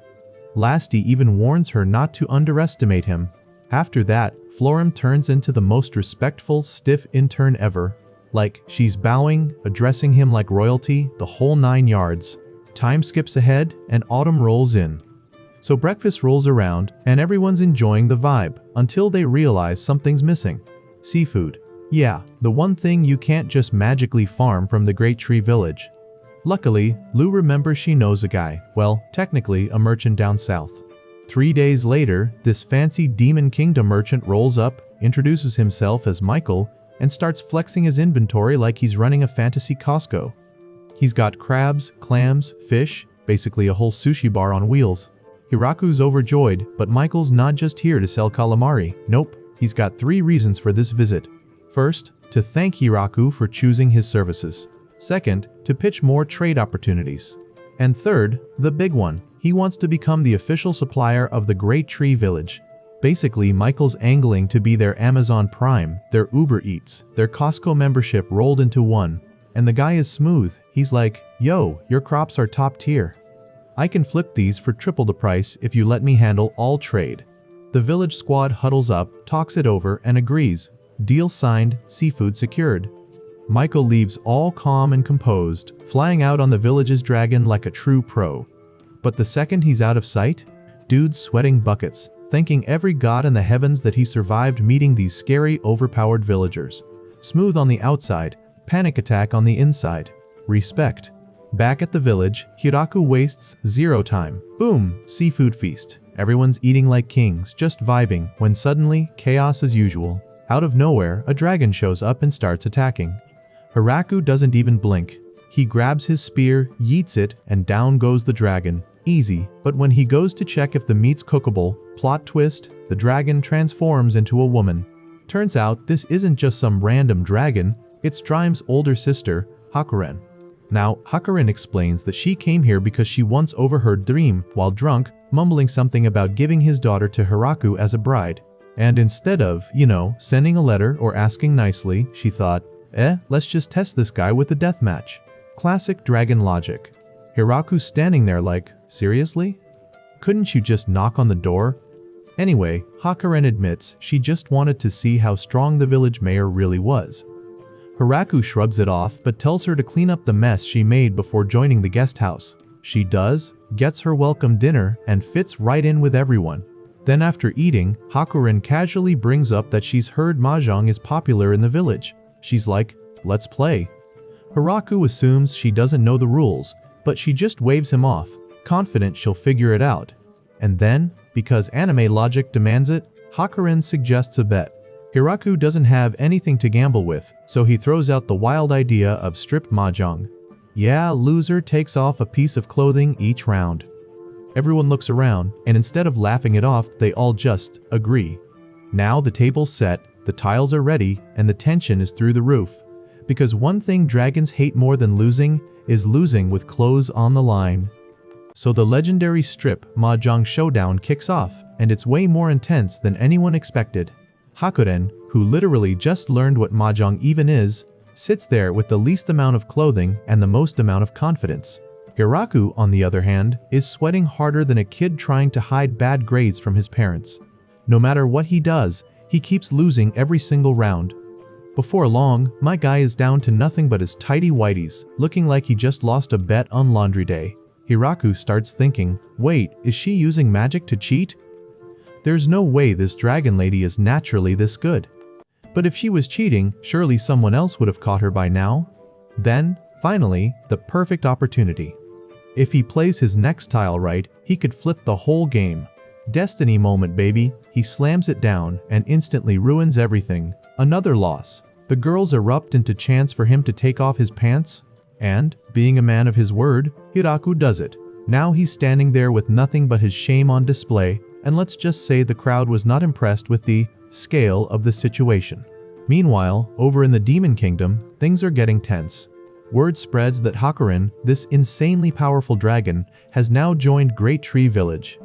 Lasti even warns her not to underestimate him. After that, Florum turns into the most respectful, stiff intern ever. Like, she's bowing, addressing him like royalty, the whole 9 yards. Time skips ahead, and autumn rolls in. So breakfast rolls around, and everyone's enjoying the vibe, until they realize something's missing. Seafood. Yeah, the one thing you can't just magically farm from the Great Tree Village. Luckily, Lou remembers she knows a guy, well, technically a merchant down south. 3 days later, this fancy Demon Kingdom merchant rolls up, introduces himself as Michael, and starts flexing his inventory like he's running a fantasy Costco. He's got crabs, clams, fish, basically a whole sushi bar on wheels. Hiraku's overjoyed, but Michael's not just here to sell calamari. Nope, he's got 3 reasons for this visit. First, to thank Hiraku for choosing his services. Second, to pitch more trade opportunities. And third, the big one, he wants to become the official supplier of the Great Tree Village. Basically, Michael's angling to be their Amazon Prime, their Uber Eats, their Costco membership rolled into one. And the guy is smooth. He's like, yo, your crops are top tier. I can flip these for triple the price if you let me handle all trade. The village squad huddles up, talks it over, and agrees. Deal signed, seafood secured. Michael leaves all calm and composed, flying out on the village's dragon like a true pro. But the second he's out of sight, dude's sweating buckets, thanking every god in the heavens that he survived meeting these scary, overpowered villagers. Smooth on the outside, panic attack on the inside. Respect. Back at the village, Hiraku wastes 0 time. Boom, seafood feast. Everyone's eating like kings, just vibing, when suddenly, chaos as usual. Out of nowhere, a dragon shows up and starts attacking. Hiraku doesn't even blink. He grabs his spear, yeets it, and down goes the dragon. Easy, but when he goes to check if the meat's cookable, plot twist, the dragon transforms into a woman. Turns out this isn't just some random dragon, it's Drime's older sister, Hakuren. Now, Hakuren explains that she came here because she once overheard Dream, while drunk, mumbling something about giving his daughter to Hiraku as a bride. And instead of, you know, sending a letter or asking nicely, she thought, let's just test this guy with a deathmatch. Classic dragon logic. Hiraku's standing there like, seriously? Couldn't you just knock on the door? Anyway, Hakuren admits she just wanted to see how strong the village mayor really was. Hiraku shrugs it off but tells her to clean up the mess she made before joining the guest house. She does, gets her welcome dinner, and fits right in with everyone. Then after eating, Hakuren casually brings up that she's heard Ma Jang is popular in the village. She's like, let's play. Hiraku assumes she doesn't know the rules, but she just waves him off, confident she'll figure it out. And then, because anime logic demands it, Hakuren suggests a bet. Hiraku doesn't have anything to gamble with, so he throws out the wild idea of stripped Ma Jang. Yeah, loser takes off a piece of clothing each round. Everyone looks around, and instead of laughing it off, they all just agree. Now the table's set, the tiles are ready, and the tension is through the roof. Because one thing dragons hate more than losing is losing with clothes on the line. So the legendary strip Ma Jang showdown kicks off, and it's way more intense than anyone expected. Hakuren, who literally just learned what Ma Jang even is, sits there with the least amount of clothing and the most amount of confidence. Hiraku, on the other hand, is sweating harder than a kid trying to hide bad grades from his parents. No matter what he does, he keeps losing every single round. Before long, my guy is down to nothing but his tidy whities, looking like he just lost a bet on laundry day. Hiraku starts thinking, wait, is she using magic to cheat? There's no way this dragon lady is naturally this good. But if she was cheating, surely someone else would have caught her by now. Then, finally, the perfect opportunity. If he plays his next tile right, he could flip the whole game. Destiny moment, baby. He slams it down and instantly ruins everything. Another loss. The girls erupt into chants for him to take off his pants. And, being a man of his word, Hiraku does it. Now he's standing there with nothing but his shame on display, and let's just say the crowd was not impressed with the scale of the situation. Meanwhile, over in the Demon Kingdom, things are getting tense. Word spreads that Hakuren, this insanely powerful dragon, has now joined Great Tree Village.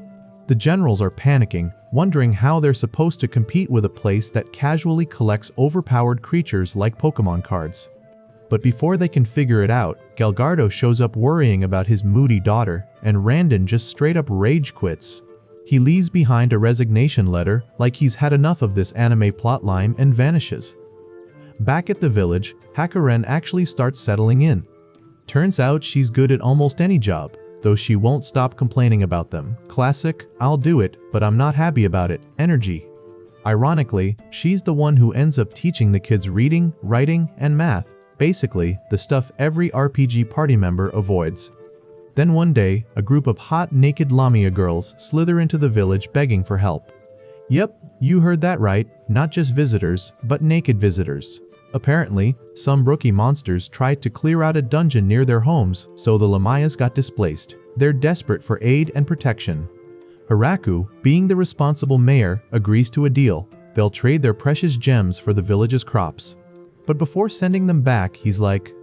The generals are panicking, wondering how they're supposed to compete with a place that casually collects overpowered creatures like Pokemon cards. But before they can figure it out, Galgardo shows up worrying about his moody daughter, and Randon just straight up rage quits. He leaves behind a resignation letter like he's had enough of this anime plotline and vanishes. Back at the village, Hakuren actually starts settling in. Turns out she's good at almost any job, though she won't stop complaining about them. Classic, I'll do it, but I'm not happy about it, energy. Ironically, she's the one who ends up teaching the kids reading, writing, and math. Basically, the stuff every RPG party member avoids. Then one day, a group of hot naked Lamia girls slither into the village begging for help. Yep, you heard that right, not just visitors, but naked visitors. Apparently, some rookie monsters tried to clear out a dungeon near their homes, so the Lamias got displaced. They're desperate for aid and protection. Hiraku, being the responsible mayor, agrees to a deal. They'll trade their precious gems for the village's crops. But before sending them back, he's like,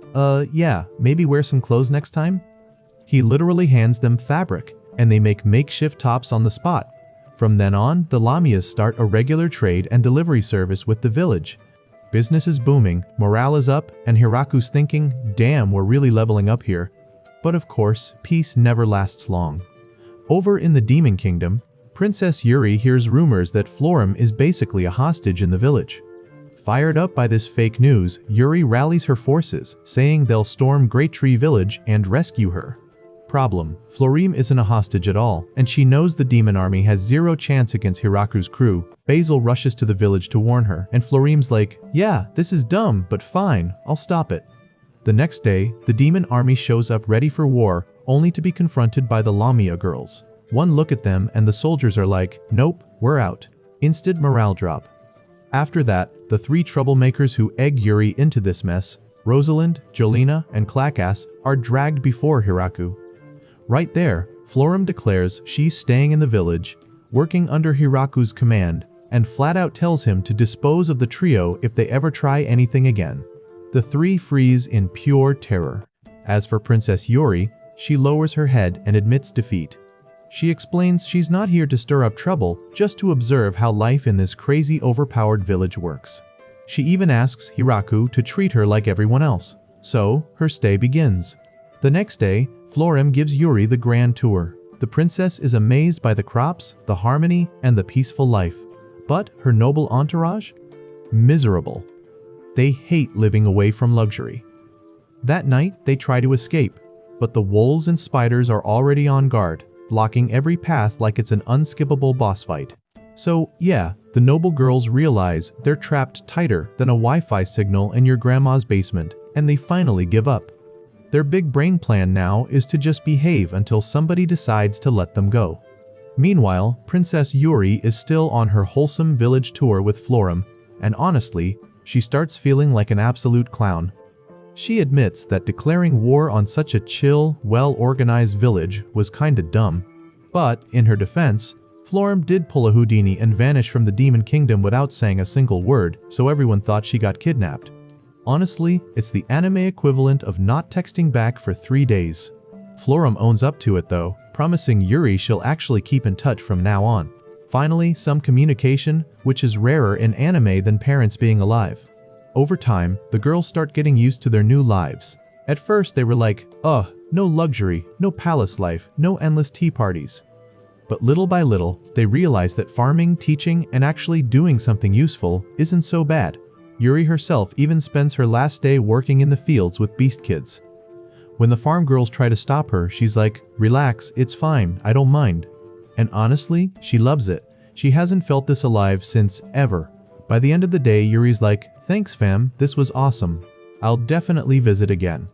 yeah, maybe wear some clothes next time? He literally hands them fabric, and they make makeshift tops on the spot. From then on, the Lamias start a regular trade and delivery service with the village. Business is booming, morale is up, and Hiraku's thinking, damn, we're really leveling up here. But of course, peace never lasts long. Over in the Demon Kingdom, Princess Yuri hears rumors that Florim is basically a hostage in the village. Fired up by this fake news, Yuri rallies her forces, saying they'll storm Great Tree Village and rescue her. Problem: Florim isn't a hostage at all, and she knows the demon army has zero chance against Hiraku's crew. Basil rushes to the village to warn her, and Florim's like, yeah, this is dumb, but fine, I'll stop it. The next day, the demon army shows up ready for war, only to be confronted by the Lamia girls. One look at them and the soldiers are like, nope, we're out. Instant morale drop. After that, the three troublemakers who egg Yuri into this mess, Rosalind, Jolina, and Clackass, are dragged before Hiraku. Right there, Florim declares she's staying in the village, working under Hiraku's command, and flat out tells him to dispose of the trio if they ever try anything again. The three freeze in pure terror. As for Princess Yuri, she lowers her head and admits defeat. She explains she's not here to stir up trouble, just to observe how life in this crazy overpowered village works. She even asks Hiraku to treat her like everyone else. So, her stay begins. The next day, Florim gives Yuri the grand tour. The princess is amazed by the crops, the harmony, and the peaceful life. But her noble entourage? Miserable. They hate living away from luxury. That night, they try to escape, but the wolves and spiders are already on guard, blocking every path like it's an unskippable boss fight. So, yeah, the noble girls realize they're trapped tighter than a Wi-Fi signal in your grandma's basement, and they finally give up. Their big brain plan now is to just behave until somebody decides to let them go. Meanwhile, Princess Yuri is still on her wholesome village tour with Florim, and honestly, she starts feeling like an absolute clown. She admits that declaring war on such a chill, well-organized village was kinda dumb. But, in her defense, Florim did pull a Houdini and vanish from the Demon Kingdom without saying a single word, so everyone thought she got kidnapped. Honestly, it's the anime equivalent of not texting back for 3 days. Florim owns up to it though, promising Yuri she'll actually keep in touch from now on. Finally, some communication, which is rarer in anime than parents being alive. Over time, the girls start getting used to their new lives. At first they were like, ugh, no luxury, no palace life, no endless tea parties. But little by little, they realize that farming, teaching, and actually doing something useful isn't so bad. Yuri herself even spends her last day working in the fields with beast kids. When the farm girls try to stop her, she's like, "Relax, it's fine, I don't mind." And honestly, she loves it. She hasn't felt this alive since ever. By the end of the day, Yuri's like, "Thanks fam, this was awesome. I'll definitely visit again."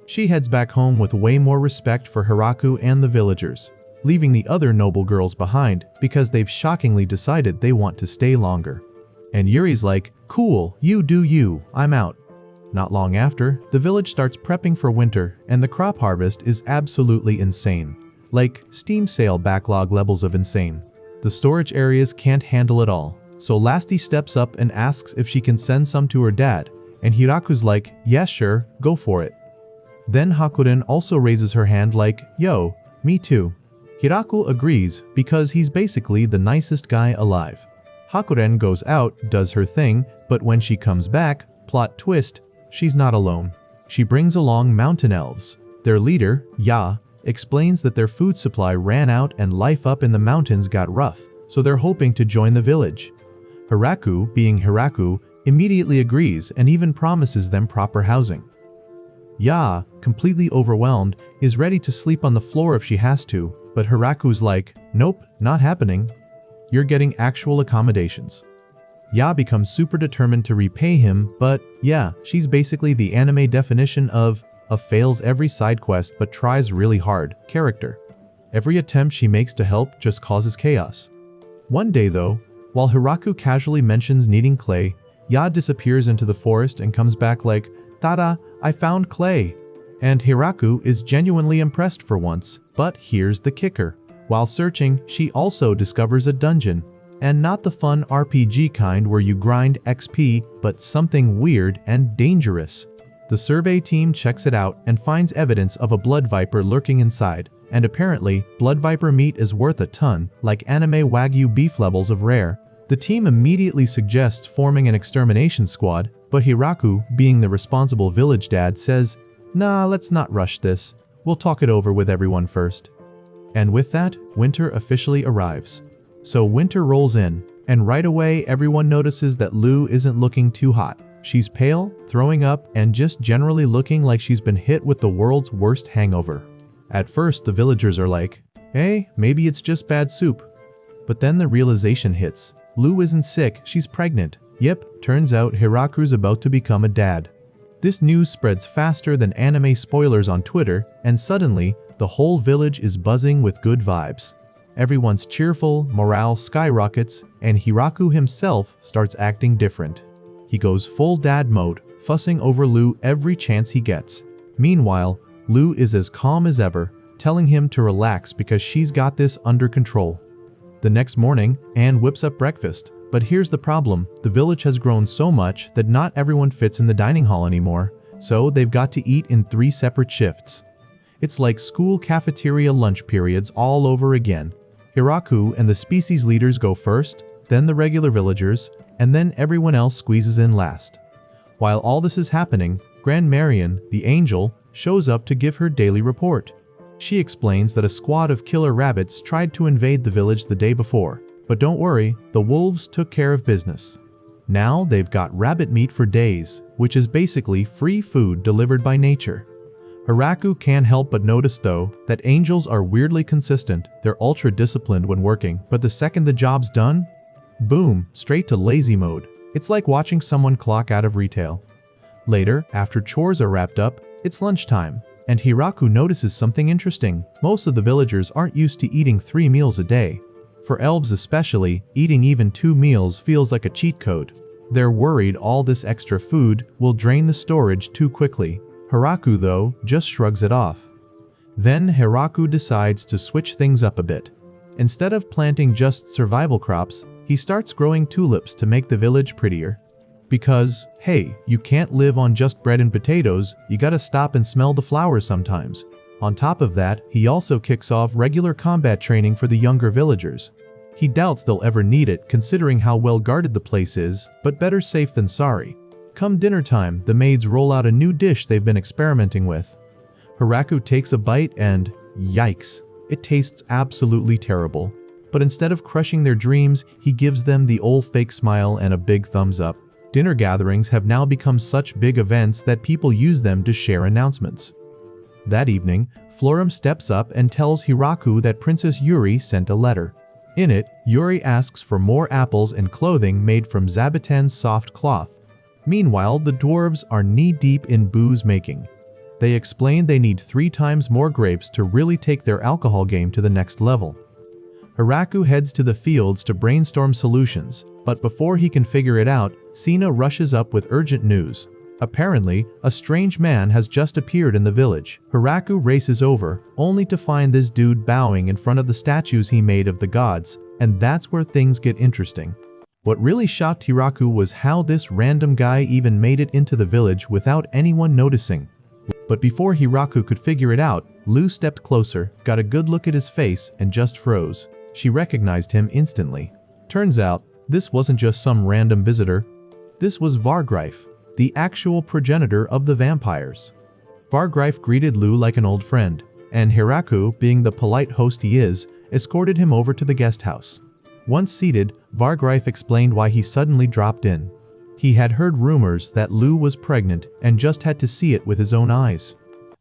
She heads back home with way more respect for Hiraku and the villagers, leaving the other noble girls behind because they've shockingly decided they want to stay longer. And Yuri's like, "Cool, you do you, I'm out." Not long after, the village starts prepping for winter, and the crop harvest is absolutely insane. Like, Steam sale backlog levels of insane. The storage areas can't handle it all, so Lasty steps up and asks if she can send some to her dad, and Hiraku's like, "Yeah sure, go for it." Then Hakuren also raises her hand like, "Yo, me too." Hiraku agrees because he's basically the nicest guy alive. Hakuren goes out, does her thing, but when she comes back, plot twist, she's not alone. She brings along mountain elves. Their leader, Ya, explains that their food supply ran out and life up in the mountains got rough, so they're hoping to join the village. Hiraku, being Hiraku, immediately agrees and even promises them proper housing. Ya, completely overwhelmed, is ready to sleep on the floor if she has to, but Hiraku's like, "Nope, not happening. You're getting actual accommodations." Ya becomes super determined to repay him, but yeah, she's basically the anime definition of a fails every side quest but tries really hard character. Every attempt she makes to help just causes chaos. One day though, while Hiraku casually mentions needing clay, Ya disappears into the forest and comes back like, "Tada, I found clay." And Hiraku is genuinely impressed for once, but here's the kicker. While searching, she also discovers a dungeon. And not the fun RPG kind where you grind XP, but something weird and dangerous. The survey team checks it out and finds evidence of a blood viper lurking inside, and apparently, blood viper meat is worth a ton, like anime Wagyu beef levels of rare. The team immediately suggests forming an extermination squad, but Hiraku, being the responsible village dad, says, "Nah, let's not rush this. We'll talk it over with everyone first." And with that, winter officially arrives. So winter rolls in, and right away everyone notices that Lu isn't looking too hot. She's pale, throwing up, and just generally looking like she's been hit with the world's worst hangover. At first the villagers are like, "Hey, maybe it's just bad soup." But then the realization hits. Lu isn't sick, she's pregnant. Yep, turns out Hiraku's about to become a dad. This news spreads faster than anime spoilers on Twitter, and suddenly, the whole village is buzzing with good vibes. Everyone's cheerful, morale skyrockets, and Hiraku himself starts acting different. He goes full dad mode, fussing over Lu every chance he gets. Meanwhile, Lu is as calm as ever, telling him to relax because she's got this under control. The next morning, Anne whips up breakfast, but here's the problem, the village has grown so much that not everyone fits in the dining hall anymore, so they've got to eat in 3 separate shifts. It's like school cafeteria lunch periods all over again. Hiraku and the species leaders go first, then the regular villagers, and then everyone else squeezes in last. While all this is happening, Grand Marion, the angel, shows up to give her daily report. She explains that a squad of killer rabbits tried to invade the village the day before, but don't worry, the wolves took care of business. Now they've got rabbit meat for days, which is basically free food delivered by nature. Hiraku can't help but notice though, that angels are weirdly consistent, they're ultra disciplined when working, but the second the job's done, boom, straight to lazy mode. It's like watching someone clock out of retail. Later, after chores are wrapped up, it's lunchtime, and Hiraku notices something interesting. Most of the villagers aren't used to eating 3 meals a day. For elves especially, eating even 2 meals feels like a cheat code. They're worried all this extra food will drain the storage too quickly. Hiraku, though, just shrugs it off. Then Hiraku decides to switch things up a bit. Instead of planting just survival crops, he starts growing tulips to make the village prettier. Because, hey, you can't live on just bread and potatoes, you gotta stop and smell the flowers sometimes. On top of that, he also kicks off regular combat training for the younger villagers. He doubts they'll ever need it considering how well guarded the place is, but better safe than sorry. Come dinner time, the maids roll out a new dish they've been experimenting with. Hiraku takes a bite and, yikes, it tastes absolutely terrible. But instead of crushing their dreams, he gives them the old fake smile and a big thumbs up. Dinner gatherings have now become such big events that people use them to share announcements. That evening, Florim steps up and tells Hiraku that Princess Yuri sent a letter. In it, Yuri asks for more apples and clothing made from Zabutan's soft cloth. Meanwhile, the dwarves are knee-deep in booze making. They explain they need 3 times more grapes to really take their alcohol game to the next level. Hiraku heads to the fields to brainstorm solutions, but before he can figure it out, Sina rushes up with urgent news. Apparently, a strange man has just appeared in the village. Hiraku races over, only to find this dude bowing in front of the statues he made of the gods, and that's where things get interesting. What really shocked Hiraku was how this random guy even made it into the village without anyone noticing. But before Hiraku could figure it out, Lu stepped closer, got a good look at his face, and just froze. She recognized him instantly. Turns out, this wasn't just some random visitor. This was Vargreif, the actual progenitor of the vampires. Vargreif greeted Lu like an old friend, and Hiraku, being the polite host he is, escorted him over to the guest house. Once seated, Vargreif explained why he suddenly dropped in. He had heard rumors that Lu was pregnant and just had to see it with his own eyes.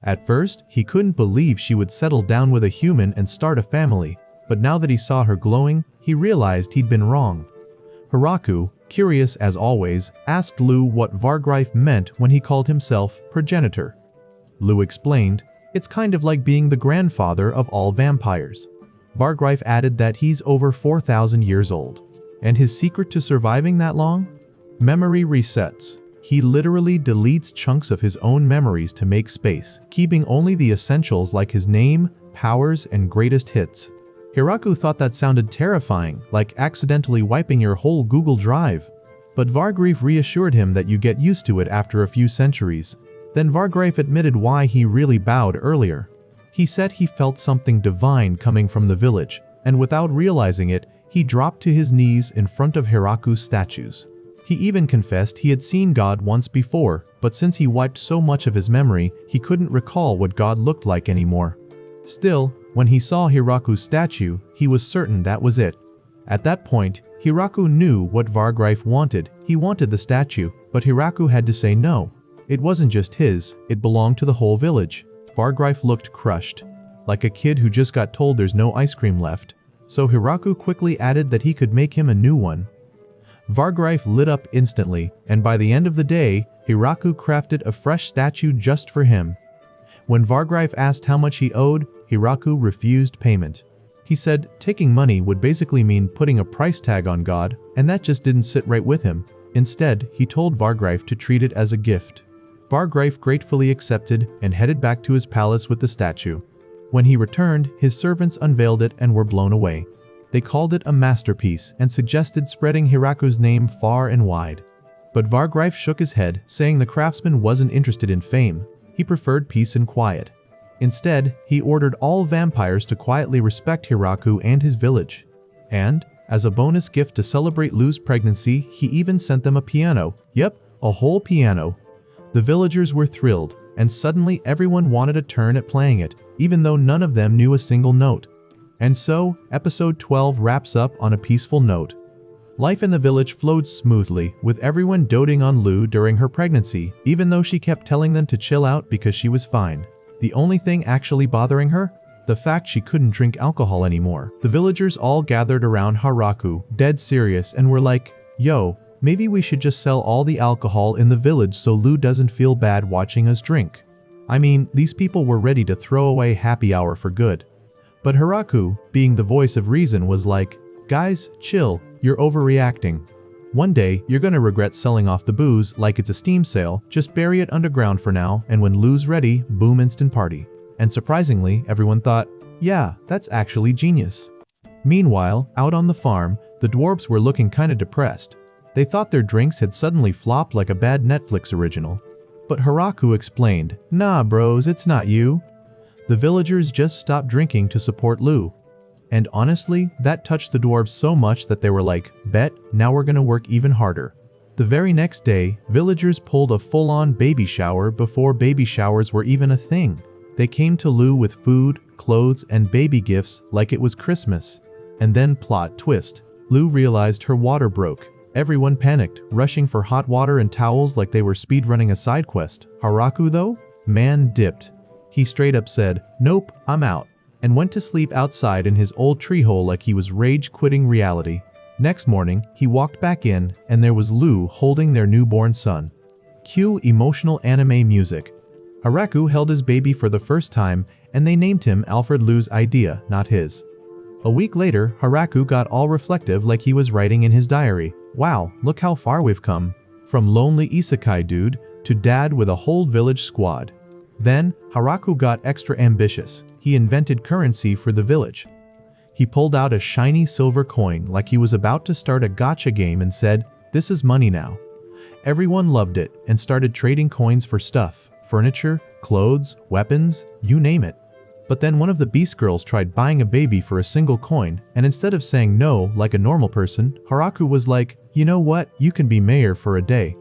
At first, he couldn't believe she would settle down with a human and start a family, but now that he saw her glowing, he realized he'd been wrong. Hiraku, curious as always, asked Lu what Vargreif meant when he called himself progenitor. Lu explained, "It's kind of like being the grandfather of all vampires." Vargreif added that he's over 4,000 years old. And his secret to surviving that long? Memory resets. He literally deletes chunks of his own memories to make space, keeping only the essentials like his name, powers, and greatest hits. Hiraku thought that sounded terrifying, like accidentally wiping your whole Google Drive. But Vargreif reassured him that you get used to it after a few centuries. Then Vargreif admitted why he really bowed earlier. He said he felt something divine coming from the village, and without realizing it, he dropped to his knees in front of Hiraku's statues. He even confessed he had seen God once before, but since he wiped so much of his memory, he couldn't recall what God looked like anymore. Still, when he saw Hiraku's statue, he was certain that was it. At that point, Hiraku knew what Vargreif wanted. He wanted the statue, but Hiraku had to say no. It wasn't just his, it belonged to the whole village. Vargreif looked crushed, like a kid who just got told there's no ice cream left. So Hiraku quickly added that he could make him a new one. Vargreif lit up instantly, and by the end of the day, Hiraku crafted a fresh statue just for him. When Vargreif asked how much he owed, Hiraku refused payment. He said taking money would basically mean putting a price tag on God, and that just didn't sit right with him. Instead, he told Vargreif to treat it as a gift. Vargreif gratefully accepted and headed back to his palace with the statue. When he returned, his servants unveiled it and were blown away. They called it a masterpiece and suggested spreading Hiraku's name far and wide. But Vargreif shook his head, saying the craftsman wasn't interested in fame. He preferred peace and quiet. Instead, he ordered all vampires to quietly respect Hiraku and his village. And, as a bonus gift to celebrate Lu's pregnancy, he even sent them a piano. Yep, a whole piano. The villagers were thrilled, and suddenly everyone wanted a turn at playing it, even though none of them knew a single note. And so, episode 12 wraps up on a peaceful note. Life in the village flowed smoothly, with everyone doting on Lu during her pregnancy, even though she kept telling them to chill out because she was fine. The only thing actually bothering her? The fact she couldn't drink alcohol anymore. The villagers all gathered around Hiraku, dead serious, and were like, "Yo, maybe we should just sell all the alcohol in the village so Lu doesn't feel bad watching us drink." I mean, these people were ready to throw away happy hour for good. But Hiraku, being the voice of reason, was like, "Guys, chill, you're overreacting. One day, you're gonna regret selling off the booze like it's a Steam sale, just bury it underground for now, and when Lu's ready, boom, instant party." And surprisingly, everyone thought, yeah, that's actually genius. Meanwhile, out on the farm, the dwarves were looking kinda depressed. They thought their drinks had suddenly flopped like a bad Netflix original. But Hiraku explained, "Nah bros, it's not you. The villagers just stopped drinking to support Lu." And honestly, that touched the dwarves so much that they were like, "Bet, now we're gonna work even harder." The very next day, villagers pulled a full-on baby shower before baby showers were even a thing. They came to Lu with food, clothes, and baby gifts like it was Christmas. And then plot twist. Lu realized her water broke. Everyone panicked, rushing for hot water and towels like they were speedrunning a side quest. Hiraku, though? Man dipped. He straight up said, "Nope, I'm out," and went to sleep outside in his old tree hole like he was rage-quitting reality. Next morning, he walked back in, and there was Lu holding their newborn son. Cue emotional anime music. Hiraku held his baby for the first time, and they named him Alfred. Lu's idea, not his. A week later, Hiraku got all reflective like he was writing in his diary. "Wow, look how far we've come. From lonely Isekai dude to dad with a whole village squad." Then, Hiraku got extra ambitious. He invented currency for the village. He pulled out a shiny silver coin like he was about to start a gacha game and said, "This is money now." Everyone loved it and started trading coins for stuff, furniture, clothes, weapons, you name it. But then one of the Beast Girls tried buying a baby for a single coin, and instead of saying no like a normal person, Hiraku was like, "You know what, you can be mayor for a day."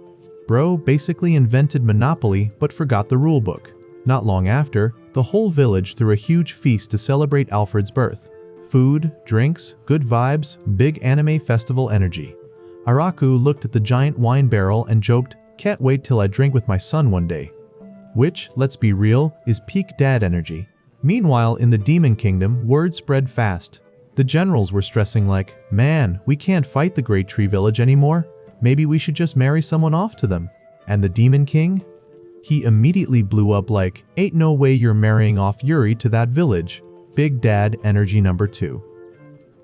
Bro basically invented Monopoly but forgot the rulebook. Not long after, the whole village threw a huge feast to celebrate Alfred's birth. Food, drinks, good vibes, big anime festival energy. Hiraku looked at the giant wine barrel and joked, "Can't wait till I drink with my son one day." Which, let's be real, is peak dad energy. Meanwhile, in the Demon Kingdom, word spread fast. The generals were stressing like, "Man, we can't fight the Great Tree Village anymore. Maybe we should just marry someone off to them." And the Demon King? He immediately blew up like, "Ain't no way you're marrying off Yuri to that village." Big dad energy number 2.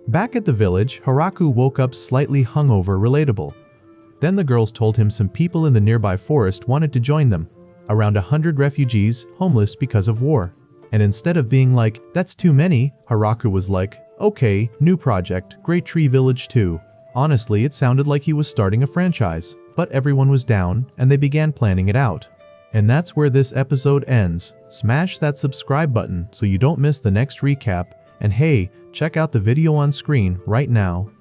Back at the village, Hiraku woke up slightly hungover, relatable. Then the girls told him some people in the nearby forest wanted to join them. Around 100 refugees, homeless because of war. And instead of being like, "That's too many," Hiraku was like, "Okay, new project, Great Tree Village 2. Honestly, it sounded like he was starting a franchise. But everyone was down, and they began planning it out. And that's where this episode ends. Smash that subscribe button so you don't miss the next recap, and hey, check out the video on screen right now.